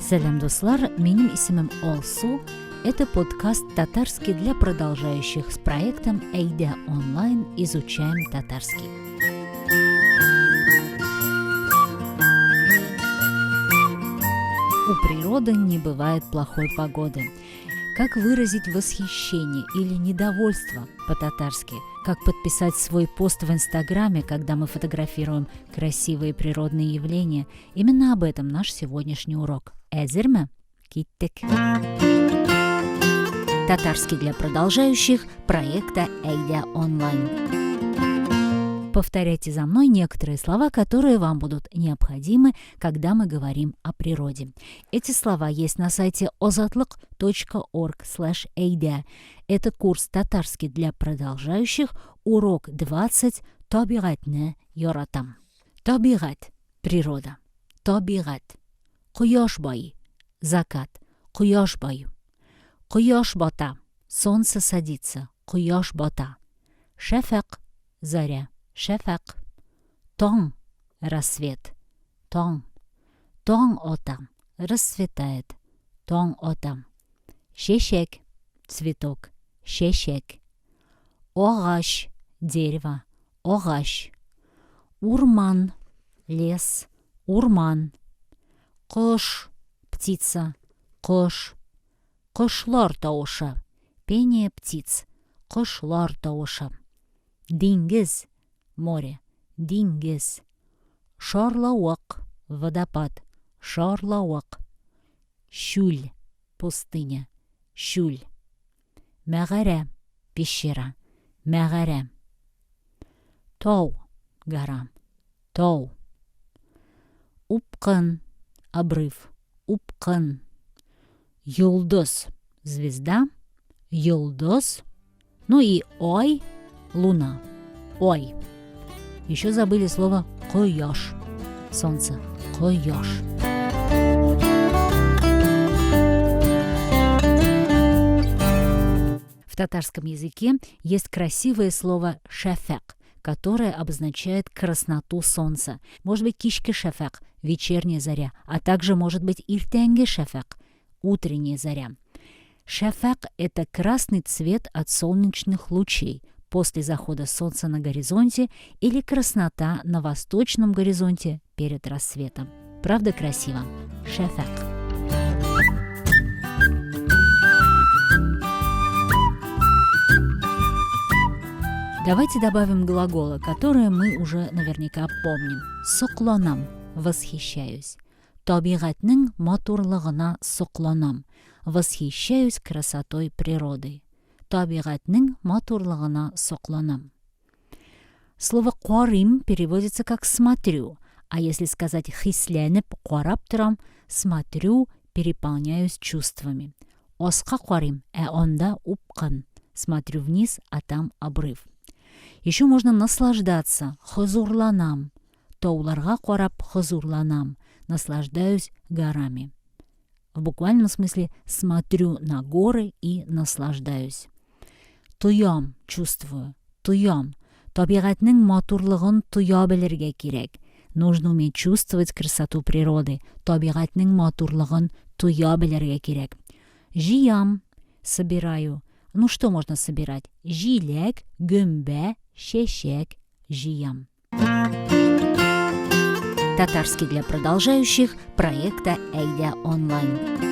Салям, дуслар, меним исемем Олсу. Это подкаст «Татарский для продолжающих» с проектом Эйдя онлайн «Изучаем татарский». У природы не бывает плохой погоды. Как выразить восхищение или недовольство по-татарски? Как подписать свой пост в Инстаграме, когда мы фотографируем красивые природные явления? Именно об этом наш сегодняшний урок. Әзерме? Киттек. Татарский для продолжающих проекта Эйдя онлайн. Повторяйте за мной некоторые слова, которые вам будут необходимы, когда мы говорим о природе. Эти слова есть на сайте ozatlyk.org/эйдя. Это курс «Татарский для продолжающих», урок 20 «Табигатне яратам». Табигат – природа. Табигат – куяш бай, закат, куяш баю. Куяш бата – солнце садится, куяш бата. Шафак – заря. Шафак. Тон – рассвет. Тон. Тон отам. Расцветает. Тон отам. Шешек – цветок. Шешек. Огаш – дерево. Огаш. Урман – лес. Урман. Кош – птица. Кош. Кошлар тауша. Пение птиц. Кошлар тауша. Дингиз. Море. Дингиз. Шарлауак. Водопад. Шарлауак. Шуль. Пустыня. Шуль. Мәгарә. Пещера. Мәгарә. Тау. Гора. Тау. Упкын. Обрыв. Упкын. Юлдыз. Звезда. Юлдыз. Ну и ой. Луна. Ой. Еще забыли слово «кояш». Солнце. Кояш. В татарском языке есть красивое слово «шафак», которое обозначает красноту солнца. Может быть кишки шафак, вечерняя заря, а также может быть иртенге шафак, утренняя заря. Шафак – это красный цвет от солнечных лучей после захода солнца на горизонте или краснота на восточном горизонте перед рассветом. Правда красиво? Шафак. Давайте добавим глаголы, которые мы уже наверняка помним. Сокланам – восхищаюсь. Табигатның матурлыгына сокланам – восхищаюсь красотой природы. Табигатның матурлыгына сокланам. Слово «карим» переводится как «смотрю», а если сказать «хислянып карап турам», «смотрю», переполняюсь чувствами. «Осқа карим», онда упкын, смотрю вниз, а там обрыв. Еще можно наслаждаться, хозурланам, тауларга карап хозурланам, наслаждаюсь горами. В буквальном смысле смотрю на горы и наслаждаюсь. Туям, чувствую, туям. Табигатның матурлыгын туя белергә кирәк. Нужно уметь чувствовать красоту природы. Табигатның матурлыгын туя белергә кирәк. Жиям, собираю. Ну что можно собирать? Жилек, гөмбә, шешек, жиям. Татарский для продолжающих проекта Эйдя онлайн.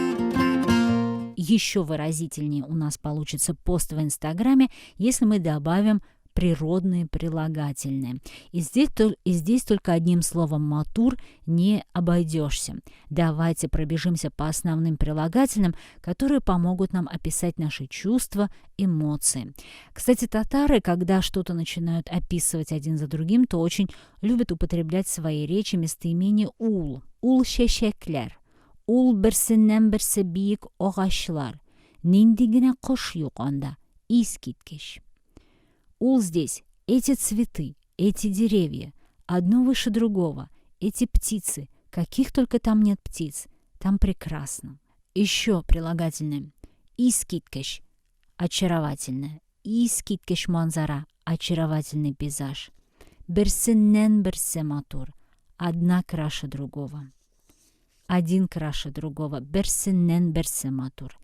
Еще выразительнее у нас получится пост в Инстаграме, если мы добавим природные прилагательные. И здесь только одним словом «матур» не обойдешься. Давайте пробежимся по основным прилагательным, которые помогут нам описать наши чувства, эмоции. Кстати, татары, когда что-то начинают описывать один за другим, то очень любят употреблять в своей речи местоимение «ул». «Ул шешеклер», «ул берсеннән берсе биек агачлар», «нинди генә кош юк анда», «искиткеш». Ул здесь, эти цветы, эти деревья, одно выше другого, эти птицы, каких только там нет птиц, там прекрасно. Еще прилагательное. Искиткеш, очаровательное. Искиткеш манзара, очаровательный пейзаж. Берсеннән берсе матур, одна краше другого. один краше другого, берсеннен берсе матур.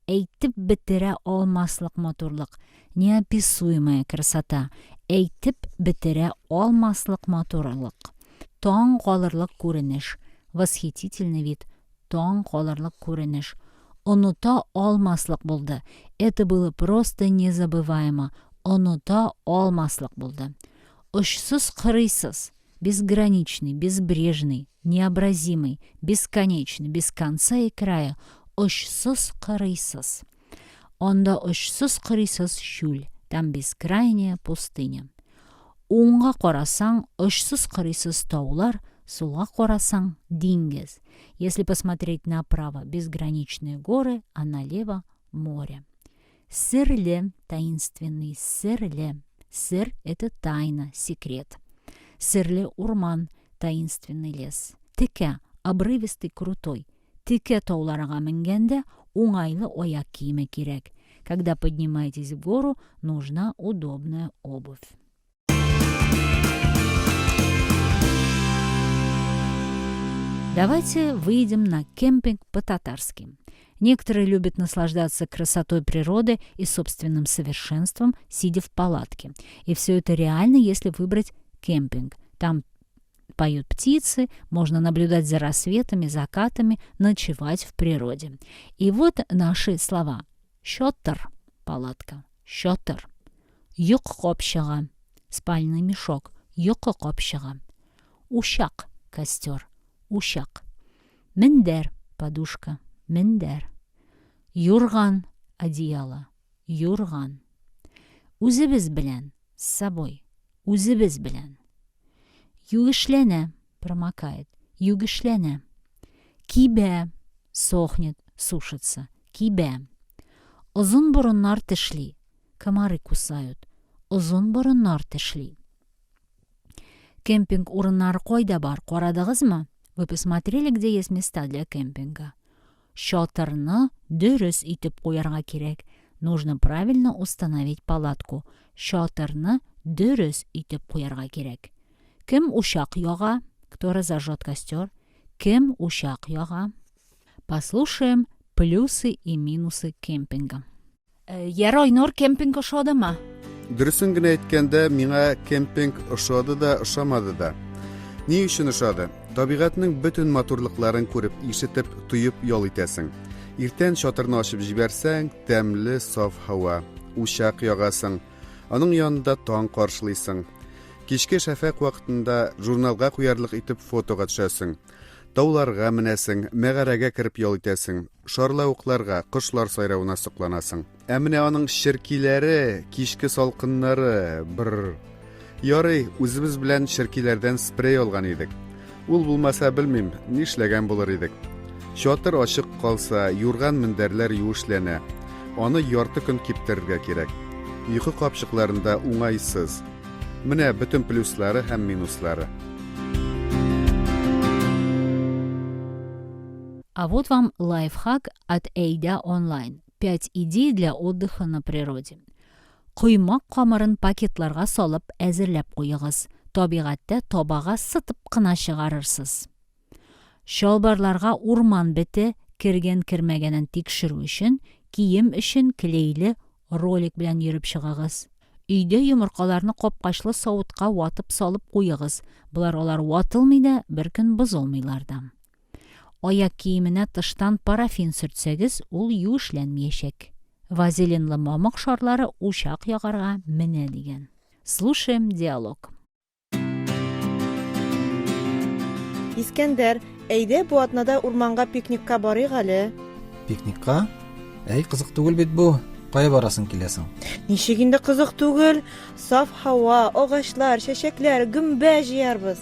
Әйтеп бетерә алмаслык матурлык, неописуемая красота. Әйтеп бетерә алмаслык матурлык. Таң калырлык күренеш, восхитительный вид, таң калырлык күренеш. Оныта алмаслык булды. Это было просто незабываемо. Оныта алмаслык булды. Очсыз-кырыйсыз, безграничный, безбрежный, необразимый, бесконечный, без конца и края. Очсыз-кырыйсыз. Онда очсыз-кырыйсыз шүл, там бескрайняя пустыня. Уңга карасаң, очсыз-кырыйсыз таулар, солга карасаң, диңгез. Если посмотреть направо, безграничные горы, а налево море. Серле, таинственный, серле. Сыр — это тайна, секрет. Серле урман, таинственный лес. Тіке, обрывистый, крутой. Тіке тауларга менгенде уңайлы аяк киеме кирәк. Когда поднимаетесь в гору, нужна удобная обувь. Давайте выйдем на кемпинг по-татарски. Некоторые любят наслаждаться красотой природы и собственным совершенством, сидя в палатке. И все это реально, если выбрать кемпинг. Там поют птицы, можно наблюдать за рассветами, закатами, ночевать в природе. И вот наши слова. Шоттер – палатка. Шоттер. Юк копшага – спальный мешок. Юк копшага. Ушак – костер. Ушак. Мендер – подушка. Мендер. Юрган – одеяло. Юрган. Үзебез белән – с собой. Үзебез белән. Югышләнә – промокает. Югышләнә. Кибә – сохнет, сушится. Кибә. Озын борыннар тешли. Комары кусают. Озын борыннар тешли. Кемпинг урыннары кайда бар, карадыгызмы? Вы посмотрели, где есть места для кемпинга? Шатырны дөрес итеп куярга кирәк. Нужно правильно установить палатку. Шатырны дөрес итеп куярга кирәк. Кем ушак яга? Кто разожжет костер? Кем ушак яга? Послушаем плюсы и минусы кемпинга. Ярайнур, кемпинг ошадымы? Дөресен генә әйткәндә, миңа кемпинг ошады да, ошамады да. Ни өчен ошады? Табигатьнең бөтен матурлыкларын күреп, ишетеп, туеп ял итәсең. Иртән чатырны ачып җибәрсәң, тәмле, саф һава, ушак ягасың. Аның янында таң каршылыйсың. Кичке шәфәк вакытында журналга куярлык итеп фотога төшәсең. Тауларга менәсең, мәгарәгә кереп ял итәсең. Шарлавыкларга, кошлар сайравына сокланасың. Ә менә аның ширкиләре, кичке салкыннары, бер. Ярый, үзебез белән ширкиләрдән спрей алган идек. Ул булмаса белмим, ни эшләгән булыр идек. Чатыр ачык калса, юрган мендәрләр юешләнә. Аны ярты көн киптерергә кирәк. Йокы капчыкларында уңайсыз. Менә бөтен плюслары һәм минуслары. А вот вам лайфхак от Эйда онлайн. 5 идей для отдыха на природе. Куймак камырын пакетларга салып әзерләп куегыз. Табигатьтә табага сытып кына чыгарырсыз. Шалбарларга урман бете кергән-кермәгәнен тикшерү өчен, кием өчен клейле ролик белән йөреп чыгыгыз. Өйдә йомыркаларны капкачлы савытка ватып салып куегыз. Алар ватылмый да, бер көн бозылмыйлар да. Аяк киеменә тыштан парафин сөртсәгез, ул юешләнмәячәк. Вазелинлы мамык шарлары ушак ягарга менә дигән. Слушаем диалог. Искәндәр, әйдә бу атнада урманга пикникка барыйк әле. Пикникка? Кызык түгел бит бу. Кая барасың киләсең? Ничек инде кызык түгел? Саф һава, агачлар, чәчәкләр, гөмбә җыярбыз.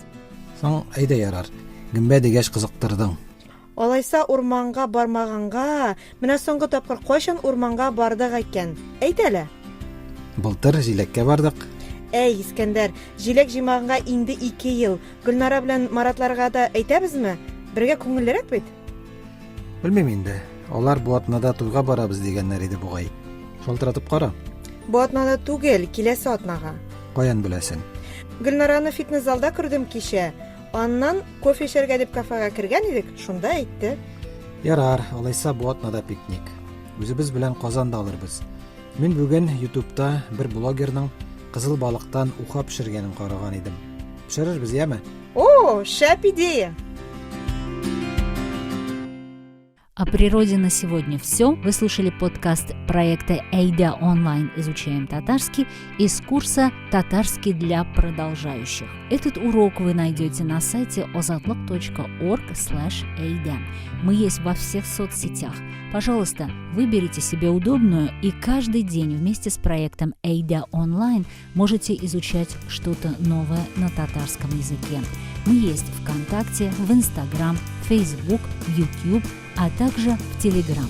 Соң әйдә ярар. Гөмбә дигәч кызыктырдың. Алайса урманга бармаганга, менә соңгы тапкыр кайчан урманга бардык икән? Әйт әле. Былтыр җиләккә бардык. Әй, Искәндәр, җиләк җыймаганга инде 2 ел. Гөлнара белән Маратларга да әйтәбезме? Бергә күңеллерәк бит. Белмим инде. Алар бу атнада туйга барабыз дигәннәр иде бугай. Шалтыратып кара. Бу атнада түгел, киләсе атнага. Каян беләсең? Гөлнараны фитнес залда күрдем кичә. Аннан кофе эчәргә дип кафега кергән идек, шунда әйтте. Ярар, алайса бу атнада пикник. Үзебез белән Казанда алырбыз. Мин бүген YouTube'та бер блогерның кызыл балыктан уха пешергәнен караган идем. Пешерербез, яме? О, шәп идея! О природе на сегодня все. Вы слушали подкаст проекта Эйда онлайн «Изучаем татарский» из курса «Татарский для продолжающих». Этот урок вы найдете на сайте ozatlık.org/эйда. Мы есть во всех соцсетях. Пожалуйста, выберите себе удобную и каждый день вместе с проектом Эйда онлайн можете изучать что-то новое на татарском языке. Мы есть ВКонтакте, в Инстаграм, Фейсбук, YouTube, а также в Телеграм.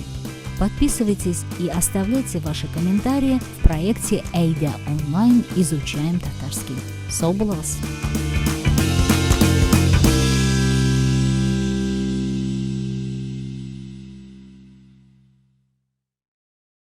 Подписывайтесь и оставляйте ваши комментарии в проекте Эйда онлайн «Изучаем татарский». Сау булыгыз!